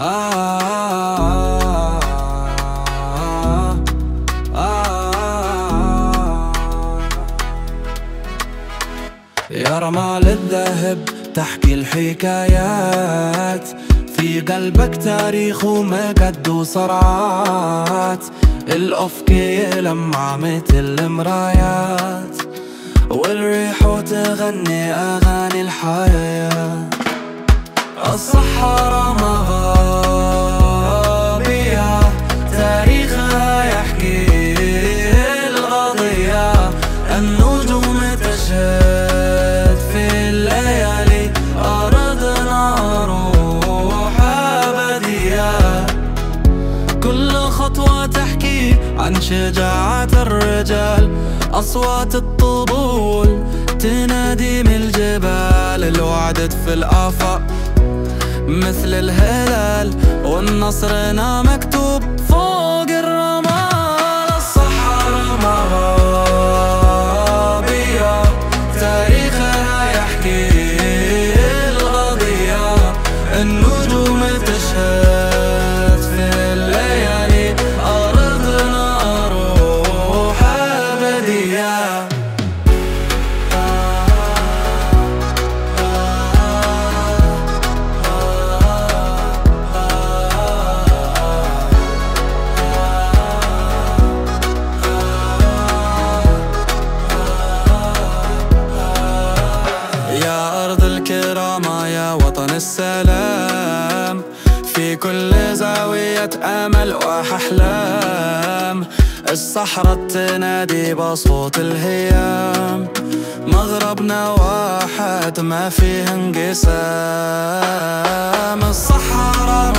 يا رمال الذهب تحكي الحكايات، في قلبك تاريخ ومجد وصرعات، الأفق يلمع مثل المرايات، والريح تغني أغاني الحياة. الصحراء مغابية تاريخها يحكي القضية، النجوم تشهد في الليالي، أرضنا روح أبدية، كل خطوة تحكي عن شجاعة الرجال، أصوات الطبول تنادي من الجبال، الوعد في الآفاق مثل الهلال، والنصرنا مكتوب فوق الرمال. الصحراء مغابية تاريخها يحكي القضية، النجوم تشهد في الليالي، أرضنا روح أبدية. يا أرض الكرامة يا وطن السلام، في كل زاوية أمل وأحلام، الصحراء تنادي بصوت الهيام، مغربنا واحد ما فيه انقسام. الصحراء